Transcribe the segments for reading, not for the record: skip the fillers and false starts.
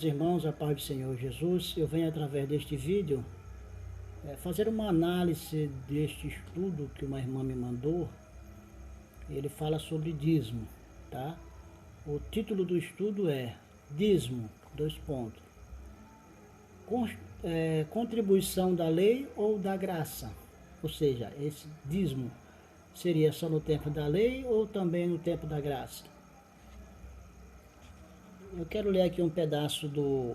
Irmãos, a paz do Senhor Jesus, eu venho através deste vídeo fazer uma análise deste estudo que uma irmã me mandou. Ele fala sobre dízimo, tá? O título do estudo é dízimo, contribuição da lei ou da graça? Ou seja, esse dízimo seria só no tempo da lei ou também no tempo da graça? Eu quero ler aqui um pedaço do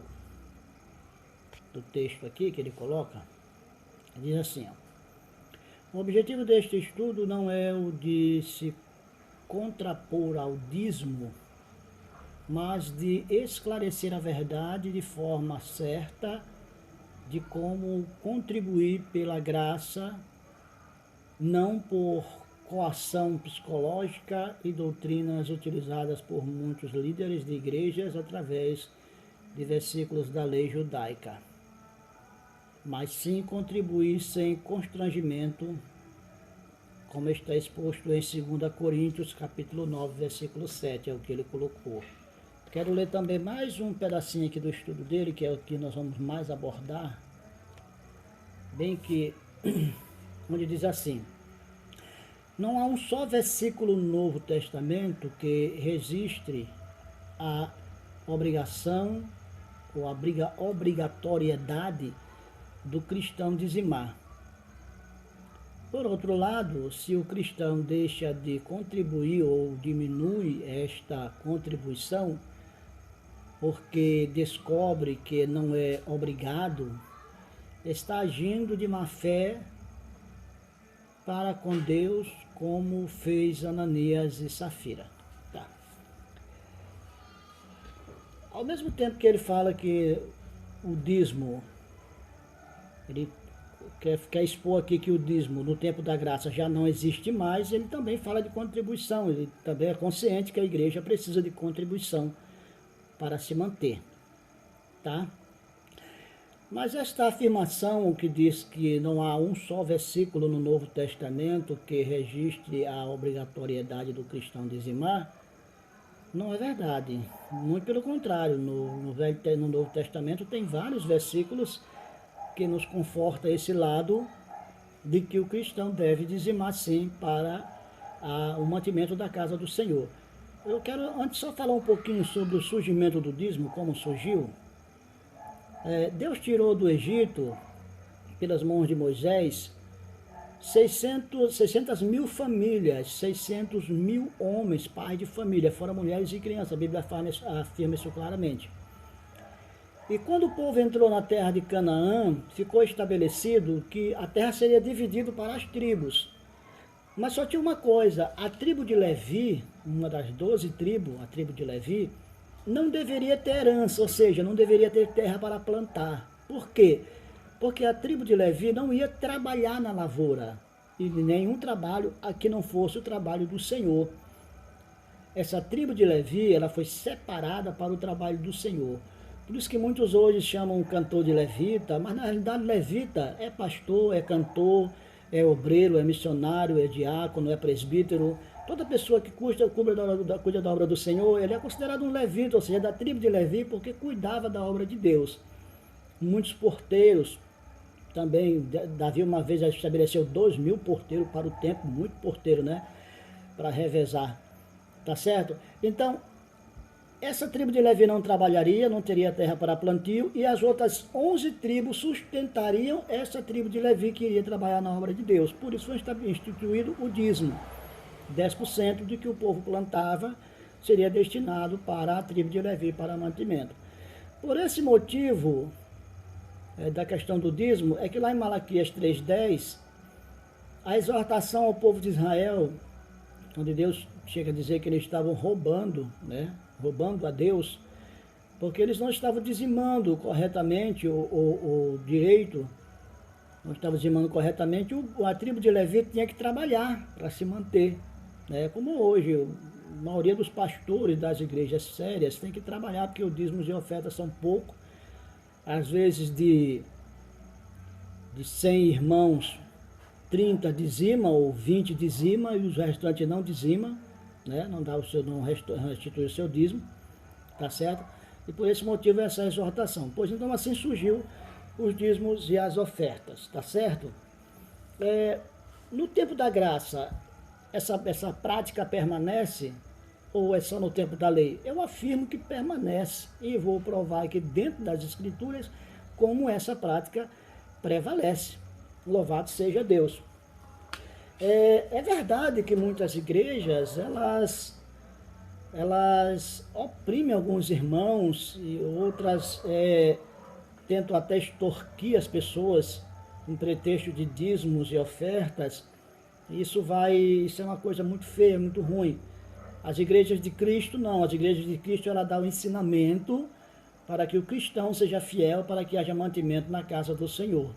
texto aqui que ele coloca. Diz assim, ó: o objetivo deste estudo não é o de se contrapor ao dízimo, mas de esclarecer a verdade de forma certa de como contribuir pela graça, não por coação psicológica e doutrinas utilizadas por muitos líderes de igrejas através de versículos da lei judaica, mas sim contribuir sem constrangimento, como está exposto em 2 Coríntios, capítulo 9, versículo 7, é o que ele colocou. Quero ler também mais um pedacinho aqui do estudo dele, que é o que nós vamos mais abordar, bem que, onde diz assim: não há um só versículo no Novo Testamento que registre a obrigação ou a obrigatoriedade do cristão dizimar. Por outro lado, se o cristão deixa de contribuir ou diminui esta contribuição porque descobre que não é obrigado, está agindo de má fé para com Deus, como fez Ananias e Safira. Tá. Ao mesmo tempo que ele fala que o dízimo, ele quer expor aqui que o dízimo no tempo da graça já não existe mais, ele também fala de contribuição, ele também é consciente que a igreja precisa de contribuição para se manter, tá? Mas esta afirmação que diz que não há um só versículo no Novo Testamento que registre a obrigatoriedade do cristão dizimar, não é verdade. Muito pelo contrário, no Novo Testamento tem vários versículos que nos conforta esse lado de que o cristão deve dizimar sim para o mantimento da casa do Senhor. Eu quero antes só falar um pouquinho sobre o surgimento do dízimo, como surgiu. Deus tirou do Egito, pelas mãos de Moisés, 600 mil famílias, 600 mil homens, pais de família, fora mulheres e crianças. A Bíblia afirma isso claramente. E quando o povo entrou na terra de Canaã, ficou estabelecido que a terra seria dividida para as tribos. Mas só tinha uma coisa: a tribo de Levi, uma das 12 tribos, a tribo de Levi, não deveria ter herança, ou seja, não deveria ter terra para plantar. Por quê? Porque a tribo de Levi não ia trabalhar na lavoura, e nenhum trabalho que não fosse o trabalho do Senhor. Essa tribo de Levi, ela foi separada para o trabalho do Senhor. Por isso que muitos hoje chamam o cantor de levita, mas na realidade levita é pastor, é cantor, é obreiro, é missionário, é diácono, é presbítero. Toda pessoa que cuida da obra do Senhor, ele é considerado um levita, ou seja, da tribo de Levi, porque cuidava da obra de Deus. Muitos porteiros, também, Davi uma vez já estabeleceu 2.000 porteiros para o templo, muito porteiro, né? Para revezar, tá certo? Então, essa tribo de Levi não trabalharia, não teria terra para plantio, e as outras 11 tribos sustentariam essa tribo de Levi que iria trabalhar na obra de Deus. Por isso foi instituído o dízimo. 10% de que o povo plantava seria destinado para a tribo de Levi, para mantimento. Por esse motivo, da questão do dízimo, é que lá em Malaquias 3,10, a exortação ao povo de Israel, onde Deus chega a dizer que eles estavam roubando, né? Roubando a Deus, porque eles não estavam dizimando corretamente o direito, não estavam dizimando corretamente, a tribo de Levi tinha que trabalhar para se manter. Como hoje, a maioria dos pastores das igrejas sérias tem que trabalhar, porque os dízimos e ofertas são pouco. Às vezes de 100 irmãos, 30 dizima ou 20 dizima e os restantes não dizima, né? Não restitui o seu dízimo, tá certo? E por esse motivo essa exortação. Pois então assim surgiu os dízimos e as ofertas, tá certo? No tempo da graça, essa prática permanece ou é só no tempo da lei? Eu afirmo que permanece e vou provar aqui dentro das Escrituras como essa prática prevalece. Louvado seja Deus. É verdade que muitas igrejas, elas oprimem alguns irmãos e outras tentam até extorquir as pessoas com pretexto de dízimos e ofertas. Isso é uma coisa muito feia, muito ruim. As igrejas de Cristo não, as igrejas de Cristo ela dá o ensinamento para que o cristão seja fiel, para que haja mantimento na casa do Senhor.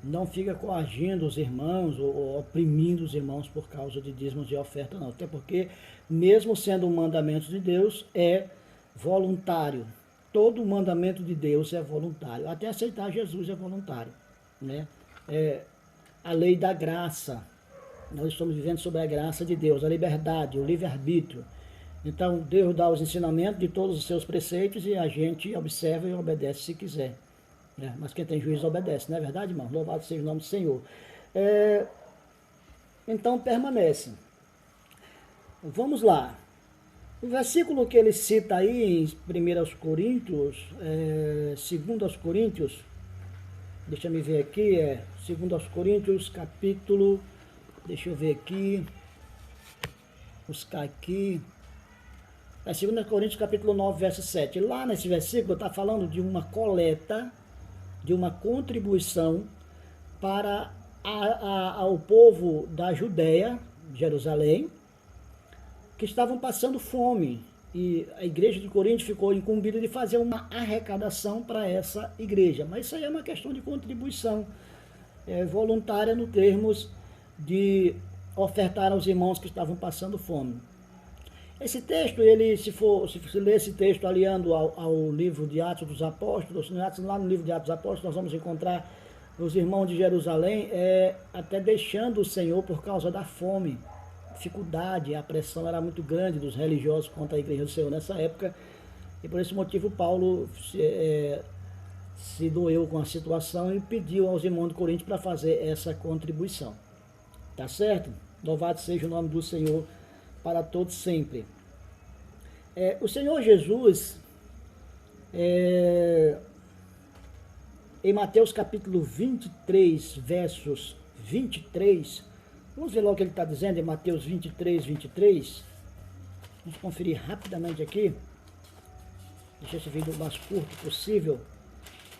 Não fica coagindo os irmãos ou oprimindo os irmãos por causa de dízimos e oferta, não. Até porque, mesmo sendo um mandamento de Deus, é voluntário. Todo mandamento de Deus é voluntário. Até aceitar Jesus é voluntário, né? A lei da graça. Nós estamos vivendo sob a graça de Deus, a liberdade, o livre-arbítrio. Então, Deus dá os ensinamentos de todos os seus preceitos e a gente observa e obedece se quiser. Mas quem tem juízo obedece, não é verdade, irmão? Louvado seja o nome do Senhor. Então, permanece. Vamos lá. O versículo que ele cita aí em 1 Coríntios, 2 Coríntios, deixa eu ver aqui, 2 Coríntios, capítulo, deixa eu ver aqui, buscar aqui, 2 Coríntios, capítulo 9, verso 7. Lá nesse versículo está falando de uma coleta, de uma contribuição para ao povo da Judéia, Jerusalém, que estavam passando fome. E a igreja de Corinto ficou incumbida de fazer uma arrecadação para essa igreja. Mas isso aí é uma questão de contribuição voluntária no termos de ofertar aos irmãos que estavam passando fome. Esse texto, se você ler esse texto aliando ao livro de Atos dos Apóstolos, lá no livro de Atos dos Apóstolos nós vamos encontrar os irmãos de Jerusalém até deixando o Senhor por causa da fome, dificuldade, a pressão era muito grande dos religiosos contra a igreja do Senhor nessa época, e por esse motivo Paulo se doeu com a situação e pediu aos irmãos de Corinto para fazer essa contribuição. Tá certo? Louvado seja o nome do Senhor para todos sempre. O Senhor Jesus, em Mateus capítulo 23, versos 23, vamos ver logo o que ele está dizendo em Mateus 23, 23. Vamos conferir rapidamente aqui. Deixa esse vídeo o mais curto possível.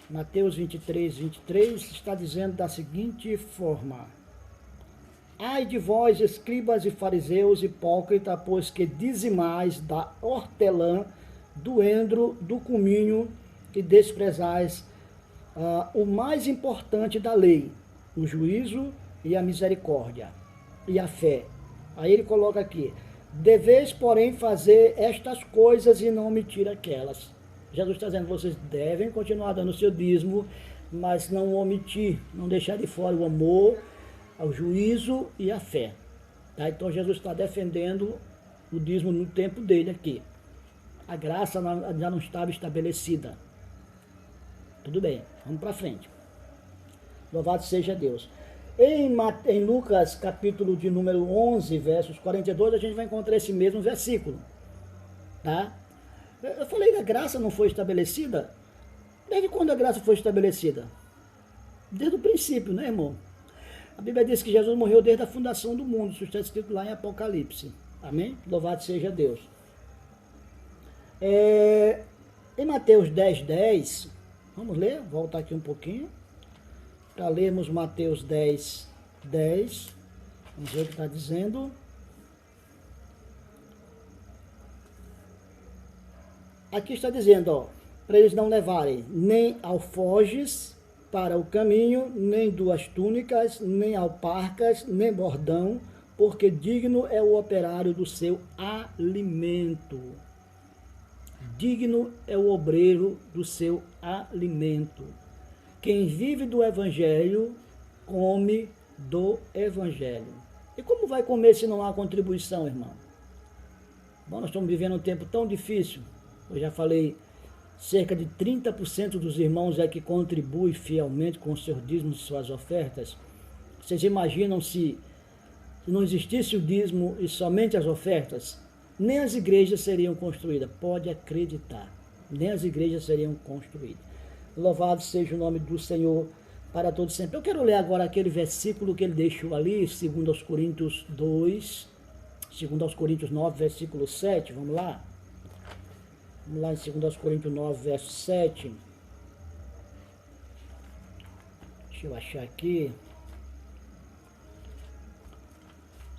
Mateus 23, 23 está dizendo da seguinte forma: ai de vós, escribas e fariseus, hipócritas, pois que dizimais da hortelã, do endro, do cominho, e desprezais o mais importante da lei, o juízo e a misericórdia e a fé. Aí ele coloca aqui: deveis, porém, fazer estas coisas e não omitir aquelas. Jesus está dizendo, vocês devem continuar dando o seu dízimo, mas não omitir, não deixar de fora o amor, o juízo e a fé. Tá? Então Jesus está defendendo o dízimo no tempo dele aqui. A graça já não estava estabelecida. Tudo bem, vamos para frente. Louvado seja Deus. Em Lucas, capítulo de número 11, versos 42, a gente vai encontrar esse mesmo versículo. Tá? Eu falei que a graça não foi estabelecida. Desde quando a graça foi estabelecida? Desde o princípio, né, irmão? A Bíblia diz que Jesus morreu desde a fundação do mundo. Isso está escrito lá em Apocalipse. Amém? Louvado seja Deus. Em Mateus 10, 10, vamos ler, voltar aqui um pouquinho, para lermos Mateus 10, 10. Vamos ver o que está dizendo. Aqui está dizendo, para eles não levarem nem alforjes para o caminho, nem duas túnicas, nem alparcas, nem bordão, porque digno é o operário do seu alimento. Digno é o obreiro do seu alimento. Quem vive do Evangelho, come do Evangelho. E como vai comer se não há contribuição, irmão? Bom, nós estamos vivendo um tempo tão difícil. Eu já falei cerca de 30% dos irmãos é que contribui fielmente com os seus dízimos e suas ofertas. Vocês imaginam se não existisse o dízimo e somente as ofertas, nem as igrejas seriam construídas. Pode acreditar, nem as igrejas seriam construídas. Louvado seja o nome do Senhor para todos sempre. Eu quero ler agora aquele versículo que ele deixou ali, 2 Coríntios 2, 2 Coríntios 9, versículo 7. Vamos lá? Vamos lá em 2 Coríntios 9, verso 7. Deixa eu achar aqui.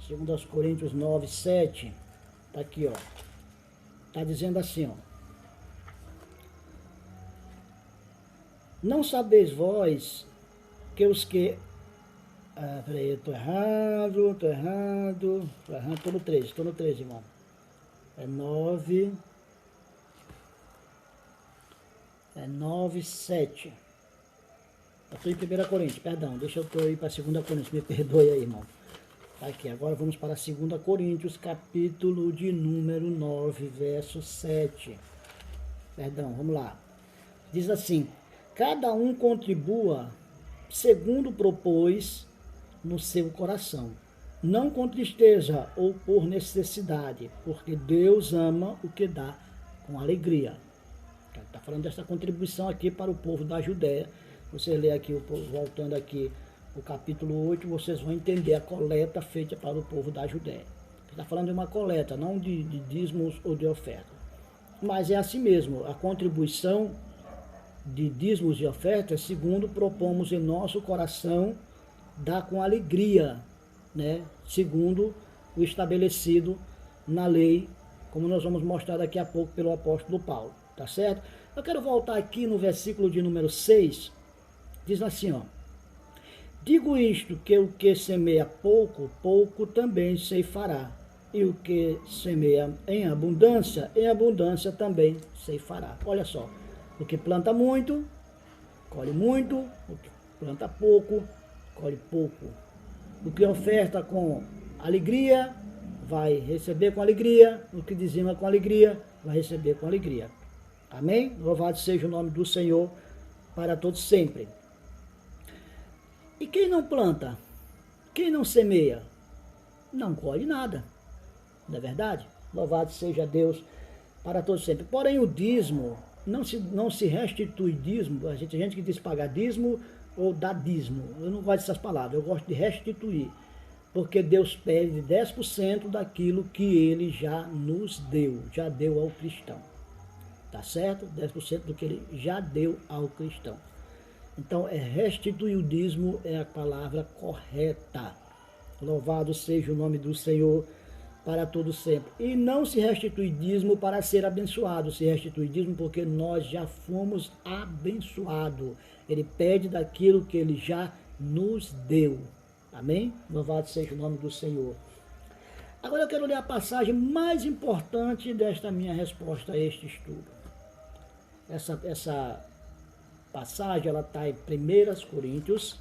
2 Coríntios 9, 7. Está aqui, ó. Está dizendo assim, ó. Não sabeis vós que os que... peraí, eu estou errado, estou no 13, irmão. É 9, 7. Eu estou em 1 Coríntios, perdão, deixa eu ir para 2 Coríntios, me perdoe aí, irmão. Tá aqui, agora vamos para 2 Coríntios, capítulo de número 9, verso 7. Perdão, vamos lá. Diz assim: cada um contribua segundo propôs no seu coração, não com tristeza ou por necessidade, porque Deus ama o que dá com alegria. Está falando dessa contribuição aqui para o povo da Judéia. Você lê aqui, voltando aqui o capítulo 8, vocês vão entender a coleta feita para o povo da Judéia. Está falando de uma coleta, não de dízimos ou de oferta. Mas é assim mesmo, a contribuição de dízimos e ofertas, segundo propomos em nosso coração, dá com alegria, né? Segundo o estabelecido na lei, como nós vamos mostrar daqui a pouco pelo apóstolo Paulo, tá certo? Eu quero voltar aqui no versículo de número 6, diz assim, ó: digo isto, que o que semeia pouco, pouco também ceifará, e o que semeia em abundância também ceifará. Olha só, o que planta muito, colhe muito, o que planta pouco, colhe pouco. O que oferta com alegria, vai receber com alegria. O que dizima com alegria, vai receber com alegria. Amém? Louvado seja o nome do Senhor para todos sempre. E quem não planta, quem não semeia, não colhe nada. Não é verdade? Louvado seja Deus para todos sempre. Porém, o dízimo, não se restitui dízimo. A gente que diz pagar dízimo ou dar dízimo. Eu não gosto dessas palavras, eu gosto de restituir. Porque Deus pede 10% daquilo que Ele já nos deu, já deu ao cristão. Tá certo? 10% do que Ele já deu ao cristão. Então, restituir o dízimo é a palavra correta. Louvado seja o nome do Senhor para todo sempre. E não se restitui dízimo para ser abençoado, se restitui dízimo porque nós já fomos abençoados. Ele pede daquilo que Ele já nos deu. Amém? Louvado seja o nome do Senhor. Agora eu quero ler a passagem mais importante desta minha resposta a este estudo. Essa passagem, ela está em 1 Coríntios,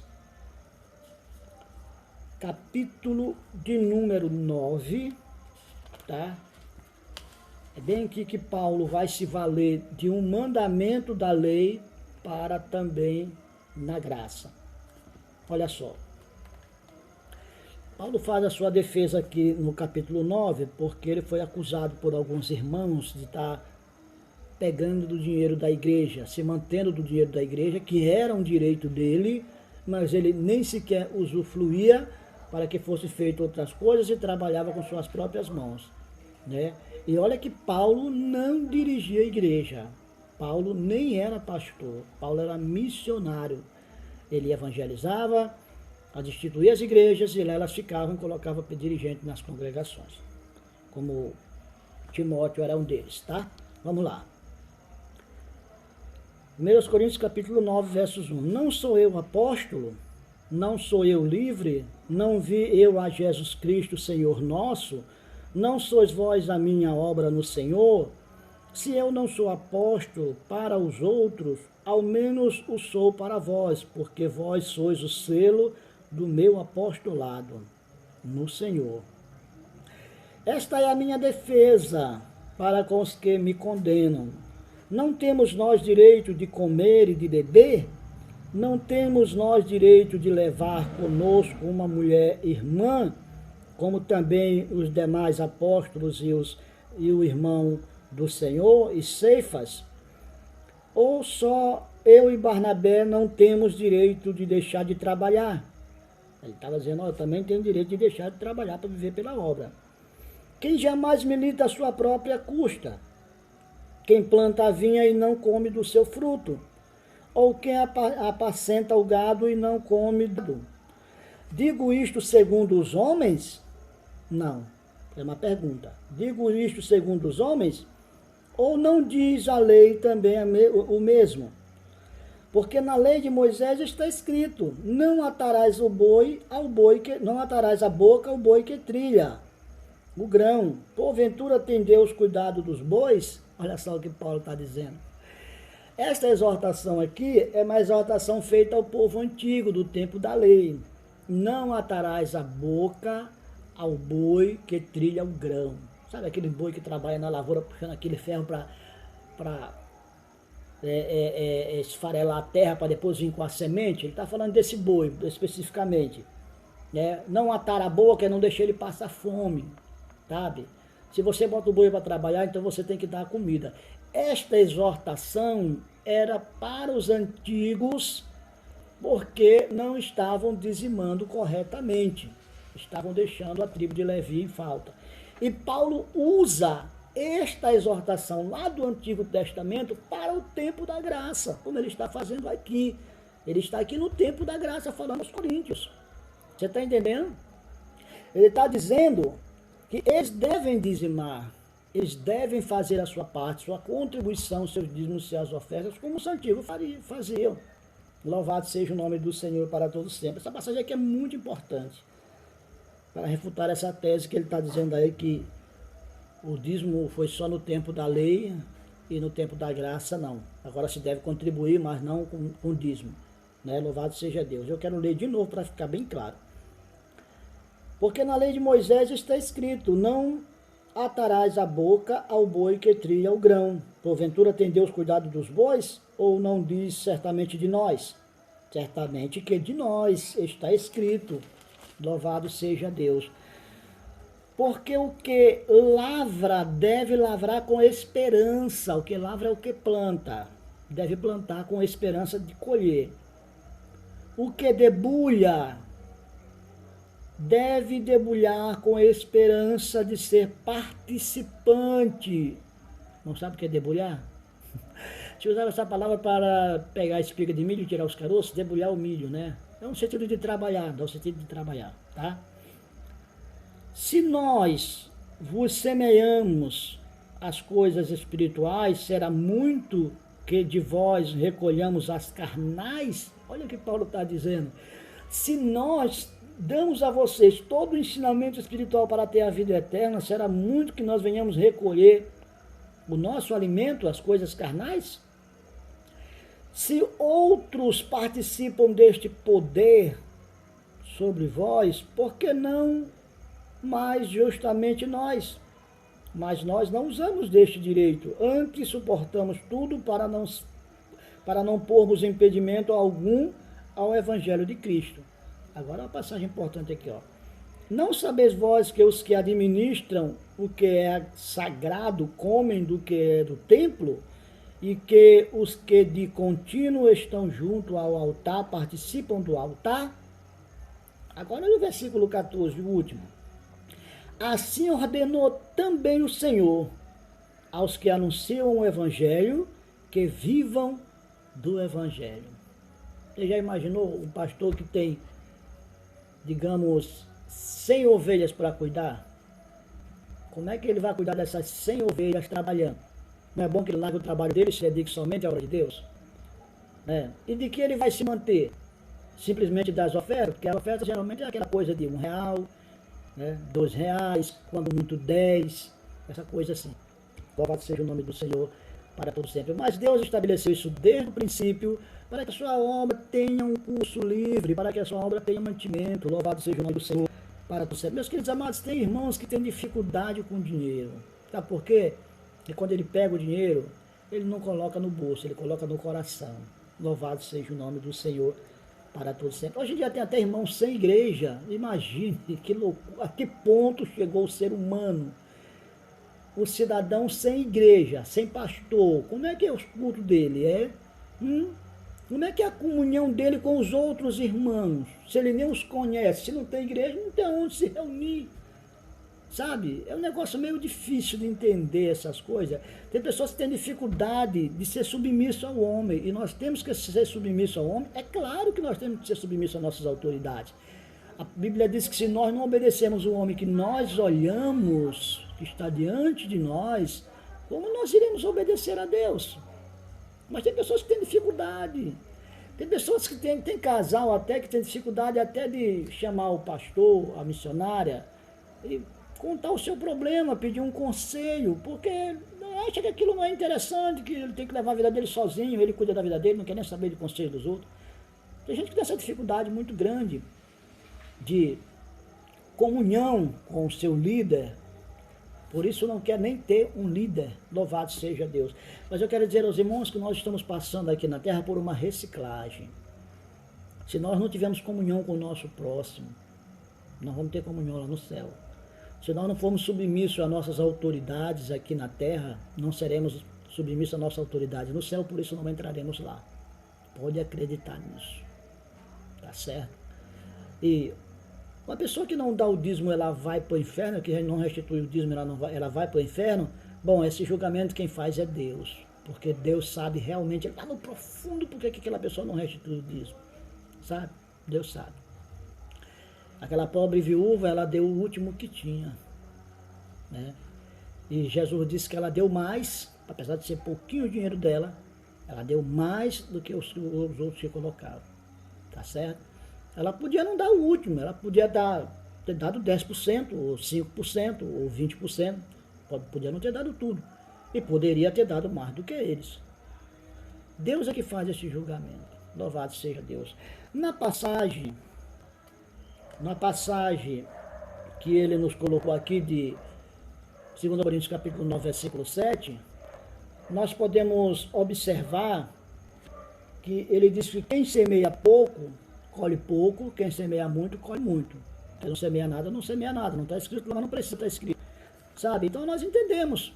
capítulo de número 9, tá? É bem aqui que Paulo vai se valer de um mandamento da lei para também na graça. Olha só. Paulo faz a sua defesa aqui no capítulo 9, porque ele foi acusado por alguns irmãos de estar pegando do dinheiro da igreja, se mantendo do dinheiro da igreja, que era um direito dele, mas ele nem sequer usufruía para que fosse feito outras coisas e trabalhava com suas próprias mãos, né? E olha que Paulo não dirigia a igreja, Paulo nem era pastor, Paulo era missionário, ele evangelizava, instituía as igrejas e lá elas ficavam, colocava dirigente nas congregações, como Timóteo era um deles, tá? Vamos lá. 1 Coríntios capítulo 9, versos 1. Não sou eu apóstolo? Não sou eu livre? Não vi eu a Jesus Cristo, Senhor nosso? Não sois vós a minha obra no Senhor? Se eu não sou apóstolo para os outros, ao menos o sou para vós, porque vós sois o selo do meu apostolado no Senhor. Esta é a minha defesa para com os que me condenam. Não temos nós direito de comer e de beber? Não temos nós direito de levar conosco uma mulher irmã, como também os demais apóstolos e o irmão do Senhor, e Cefas? Ou só eu e Barnabé não temos direito de deixar de trabalhar? Ele estava dizendo, eu também tenho direito de deixar de trabalhar para viver pela obra. Quem jamais milita a sua própria custa? Quem planta a vinha e não come do seu fruto? Ou quem apacenta o gado e não come do? Digo isto segundo os homens? Não, é uma pergunta. Digo isto segundo os homens? Ou não diz a lei também o mesmo? Porque na lei de Moisés está escrito, não atarás não atarás a boca ao boi que trilha o grão. Porventura tem Deus cuidado dos bois? Olha só o que Paulo está dizendo. Esta exortação aqui é uma exortação feita ao povo antigo, do tempo da lei. Não atarás a boca ao boi que trilha o grão. Sabe aquele boi que trabalha na lavoura puxando aquele ferro para esfarelar a terra para depois vir com a semente? Ele está falando desse boi especificamente. Não atar a boca é não deixar ele passar fome, sabe? Se você bota o boi para trabalhar, então você tem que dar comida. Esta exortação era para os antigos, porque não estavam dizimando corretamente. Estavam deixando a tribo de Levi em falta. E Paulo usa esta exortação lá do Antigo Testamento para o tempo da graça, como ele está fazendo aqui. Ele está aqui no tempo da graça, falando aos coríntios. Você está entendendo? Ele está dizendo que eles devem dizimar, eles devem fazer a sua parte, sua contribuição, seus dízimos, suas ofertas, como os antigos faziam. Louvado seja o nome do Senhor para todos sempre. Essa passagem aqui é muito importante para refutar essa tese que ele está dizendo aí, que o dízimo foi só no tempo da lei e no tempo da graça não. Agora se deve contribuir, mas não com dízimo. Louvado seja Deus. Eu quero ler de novo para ficar bem claro. Porque na lei de Moisés está escrito, não atarás a boca ao boi que trilha o grão. Porventura tem Deus cuidado dos bois? Ou não diz certamente de nós? Certamente que de nós está escrito. Louvado seja Deus. Porque o que lavra deve lavrar com esperança. O que lavra é o que planta. Deve plantar com esperança de colher. O que debulha deve debulhar com esperança de ser participante. Não sabe o que é debulhar? Se usava essa palavra para pegar a espiga de milho e tirar os caroços, debulhar o milho, né? É um sentido de trabalhar, dá o sentido de trabalhar, tá? Se nós vos semeamos as coisas espirituais, será muito que de vós recolhamos as carnais. Olha o que Paulo está dizendo. Se nós damos a vocês todo o ensinamento espiritual para ter a vida eterna, será muito que nós venhamos recolher o nosso alimento, as coisas carnais? Se outros participam deste poder sobre vós, por que não mais justamente nós? Mas nós não usamos deste direito, antes suportamos tudo para não pormos impedimento algum ao Evangelho de Cristo. Agora uma passagem importante aqui, ó. Não sabeis vós que os que administram o que é sagrado comem do que é do templo, e que os que de contínuo estão junto ao altar participam do altar? Agora no versículo 14, o último. Assim ordenou também o Senhor aos que anunciam o Evangelho, que vivam do Evangelho. Você já imaginou um pastor que tem, digamos, 100 ovelhas para cuidar? Como é que ele vai cuidar dessas 100 ovelhas trabalhando? Não é bom que ele largue o trabalho dele e se dedique somente à obra de Deus? E de que ele vai se manter? Simplesmente das ofertas? Porque a oferta geralmente é aquela coisa de R$1, R$2, quando muito 10, essa coisa assim. Louvado seja o nome do Senhor para todo sempre. Mas Deus estabeleceu isso desde o princípio, para que a sua obra tenha um curso livre, para que a sua obra tenha mantimento. Louvado seja o nome do Senhor para todo sempre. Meus queridos amados, tem irmãos que têm dificuldade com dinheiro. Sabe por quê? Porque quando ele pega o dinheiro, ele não coloca no bolso, ele coloca no coração. Louvado seja o nome do Senhor para todos sempre. Hoje em dia tem até irmãos sem igreja. Imagine que loucura, a que ponto chegou o ser humano. O cidadão sem igreja, sem pastor. Como é que é o culto dele? Como é que é a comunhão dele com os outros irmãos? Se ele nem os conhece, se não tem igreja, não tem onde se reunir. Sabe? É um negócio meio difícil de entender essas coisas. Tem pessoas que têm dificuldade de ser submisso ao homem. E nós temos que ser submisso ao homem. É claro que nós temos que ser submisso às nossas autoridades. A Bíblia diz que se nós não obedecemos o homem que nós olhamos, que está diante de nós, como nós iremos obedecer a Deus? Mas tem pessoas que têm dificuldade. Tem pessoas que tem casal até que tem dificuldade até de chamar o pastor, a missionária, e contar o seu problema, pedir um conselho, porque acha que aquilo não é interessante, que ele tem que levar a vida dele sozinho, ele cuida da vida dele, não quer nem saber de conselho dos outros. Tem gente que tem essa dificuldade muito grande de comunhão com o seu líder, por isso não quer nem ter um líder, louvado seja Deus. Mas eu quero dizer aos irmãos que nós estamos passando aqui na terra por uma reciclagem. Se nós não tivermos comunhão com o nosso próximo, nós vamos ter comunhão lá no céu. Se nós não formos submissos às nossas autoridades aqui na terra, não seremos submissos à nossa autoridade no céu, por isso não entraremos lá. Pode acreditar nisso. Tá certo? E uma pessoa que não dá o dízimo, ela vai para o inferno, que não restitui o dízimo, ela vai para o inferno. Bom, esse julgamento quem faz é Deus. Porque Deus sabe realmente, ele está no profundo porque que aquela pessoa não restitui o dízimo. Sabe? Deus sabe. Aquela pobre viúva, ela deu o último que tinha, né? E Jesus disse que ela deu mais, apesar de ser pouquinho o dinheiro dela, ela deu mais do que os outros que colocaram, tá certo? Ela podia não dar o último, ela podia ter dado 10%, ou 5%, ou 20%, podia não ter dado tudo, e poderia ter dado mais do que eles. Deus é que faz esse julgamento, louvado seja Deus. Na passagem que ele nos colocou aqui de 2 Coríntios capítulo 9, versículo 7, nós podemos observar que ele diz que quem semeia pouco, colhe pouco, quem semeia muito, colhe muito. Quem não semeia nada, não semeia nada. Não está escrito lá, não precisa estar escrito. Sabe? Então nós entendemos.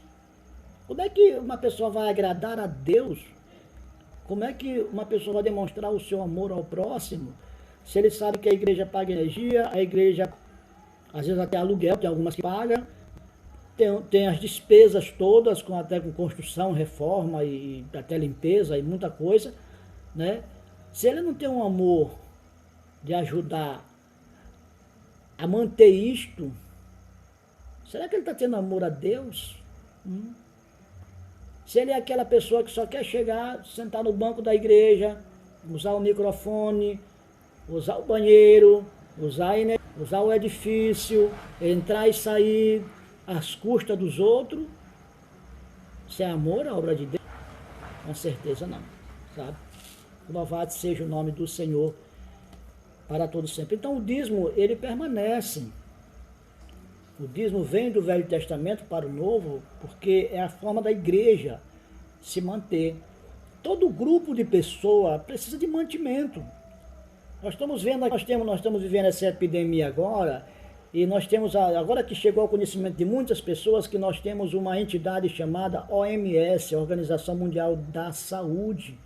Como é que uma pessoa vai agradar a Deus? Como é que uma pessoa vai demonstrar o seu amor ao próximo? Se ele sabe que a igreja paga energia, a igreja, às vezes até aluguel, tem algumas que pagam, tem as despesas todas, até com construção, reforma e até limpeza e muita coisa, né? Se ele não tem um amor de ajudar a manter isto, será que ele está tendo amor a Deus? Se ele é aquela pessoa que só quer chegar, sentar no banco da igreja, usar o microfone, usar o banheiro, usar o edifício, entrar e sair às custas dos outros, se é amor à obra de Deus? Com certeza não, sabe? Louvado seja o nome do Senhor para todo sempre. Então o dízimo, ele permanece. O dízimo vem do Velho Testamento para o Novo, porque é a forma da igreja se manter. Todo grupo de pessoa precisa de mantimento. Nós estamos vivendo essa epidemia agora, e nós temos, agora que chegou ao conhecimento de muitas pessoas, que nós temos uma entidade chamada OMS, Organização Mundial da Saúde,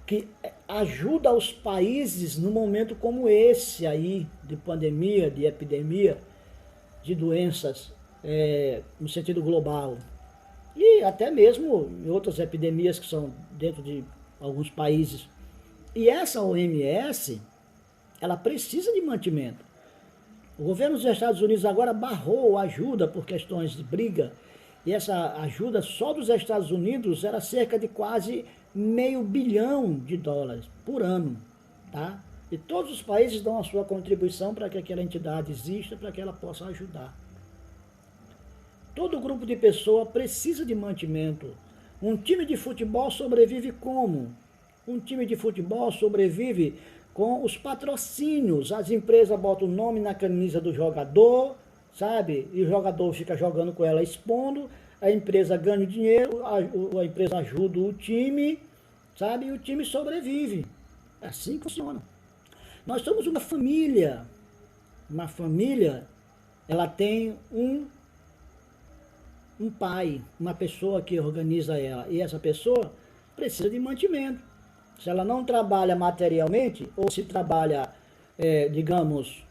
que ajuda os países num momento como esse aí, de pandemia, de epidemia, de doenças, no sentido global. E até mesmo em outras epidemias que são dentro de alguns países. E essa OMS, ela precisa de mantimento. O governo dos Estados Unidos agora barrou a ajuda por questões de briga, e essa ajuda só dos Estados Unidos era cerca de quase $500 bilhão por ano, tá? E todos os países dão a sua contribuição para que aquela entidade exista, para que ela possa ajudar. Todo grupo de pessoa precisa de mantimento. Um time de futebol sobrevive como? Um time de futebol sobrevive com os patrocínios. As empresas botam o nome na camisa do jogador, sabe? E o jogador fica jogando com ela, expondo. a empresa ganha dinheiro, a empresa ajuda o time, sabe? E o time sobrevive. É assim que funciona. Nós somos uma família. Uma família, ela tem um pai, uma pessoa que organiza ela. E essa pessoa precisa de mantimento. Se ela não trabalha materialmente, ou se trabalha, digamos,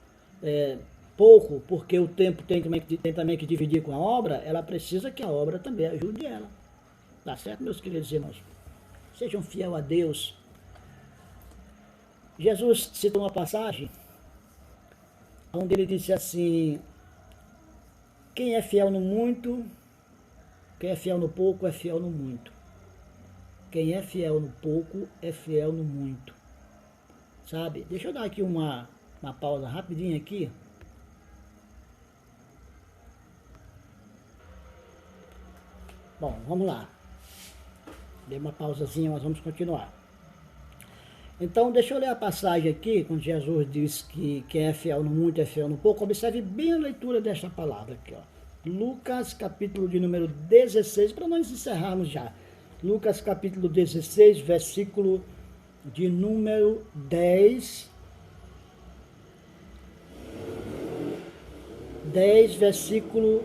pouco, porque o tempo tem também que dividir com a obra, ela precisa que a obra também ajude ela. Tá certo, meus queridos irmãos? Sejam fiel a Deus. Jesus citou uma passagem onde ele disse assim: quem é fiel no muito, quem é fiel no pouco é fiel no muito. Quem é fiel no pouco é fiel no muito. Sabe? Deixa eu dar aqui uma pausa rapidinho aqui. Bom, vamos lá. Dei uma pausazinha, mas vamos continuar. Então, deixa eu ler a passagem aqui, quando Jesus diz que quem é fiel no muito é fiel no pouco. Observe bem a leitura desta palavra aqui, ó. Lucas, capítulo de número 16, para nós encerrarmos já. Lucas, capítulo 16, versículo de número 10. 10, versículo...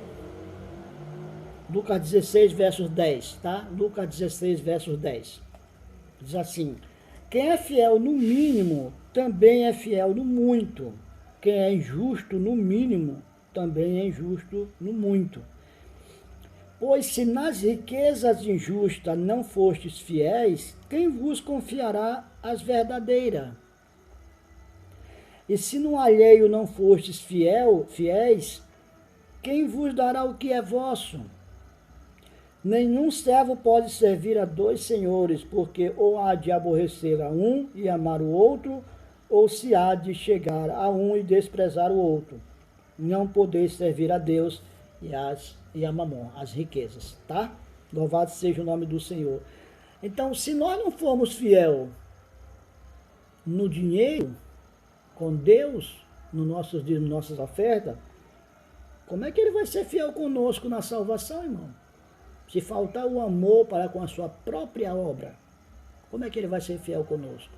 Lucas 16, versos 10, tá? Lucas 16, versos 10. Diz assim: quem é fiel no mínimo, também é fiel no muito. Quem é injusto no mínimo, também é injusto no muito. Pois se nas riquezas injustas não fostes fiéis, quem vos confiará as verdadeiras? E se no alheio não fostes fiéis, quem vos dará o que é vosso? Nenhum servo pode servir a dois senhores, porque ou há de aborrecer a um e amar o outro, ou se há de chegar a um e desprezar o outro. Não podeis servir a Deus e a Mamon, as riquezas, tá? Louvado seja o nome do Senhor. Então, se nós não formos fiel no dinheiro, com Deus, nos nossos dias, nas nossas ofertas, como é que ele vai ser fiel conosco na salvação, irmão? Se faltar o amor para com a sua própria obra, como é que ele vai ser fiel conosco?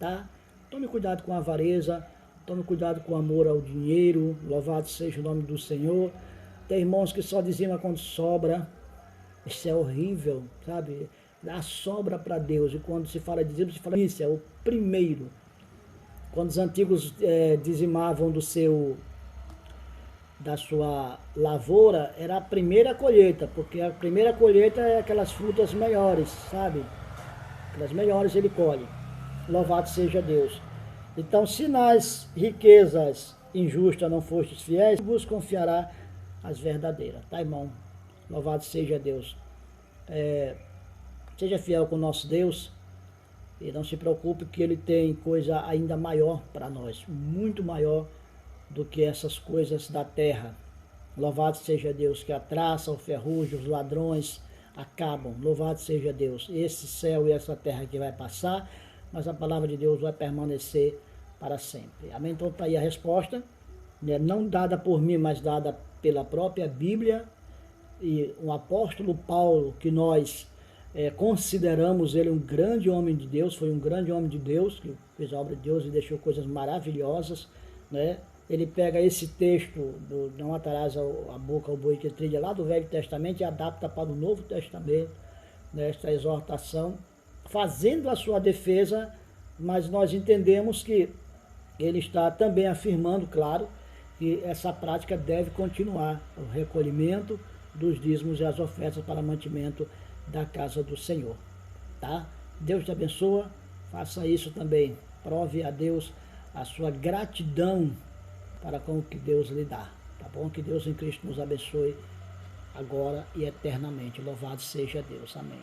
Tá? Tome cuidado com a avareza, tome cuidado com o amor ao dinheiro, louvado seja o nome do Senhor. Tem irmãos que só dizimam quando sobra, isso é horrível, sabe? Dá sobra para Deus, e quando se fala de dízimo, se fala isso, é o primeiro. Quando os antigos dizimavam da sua lavoura, era a primeira colheita, porque a primeira colheita é aquelas frutas melhores, sabe? Aquelas melhores ele colhe. Louvado seja Deus. Então, se nas riquezas injustas não fostes fiéis, vos confiará as verdadeiras, tá, irmão? Louvado seja Deus. Seja fiel com o nosso Deus e não se preocupe que ele tem coisa ainda maior para nós, muito maior do que essas coisas da terra. Louvado seja Deus, que a traça, o ferrugem, os ladrões acabam. Louvado seja Deus. Esse céu e essa terra que vai passar, mas a palavra de Deus vai permanecer para sempre. Amém? Então está aí a resposta, né? Não dada por mim, mas dada pela própria Bíblia. E o apóstolo Paulo, que nós consideramos ele um grande homem de Deus, foi um grande homem de Deus, que fez a obra de Deus e deixou coisas maravilhosas, né? Ele pega esse texto do não atarás a boca ao boi que trilha lá do Velho Testamento e adapta para o Novo Testamento, nesta exortação, fazendo a sua defesa, mas nós entendemos que ele está também afirmando, claro, que essa prática deve continuar, o recolhimento dos dízimos e as ofertas para mantimento da casa do Senhor, tá? Deus te abençoa, faça isso também, prove a Deus a sua gratidão para com o que Deus lhe dá, tá bom? Que Deus em Cristo nos abençoe agora e eternamente. Louvado seja Deus. Amém.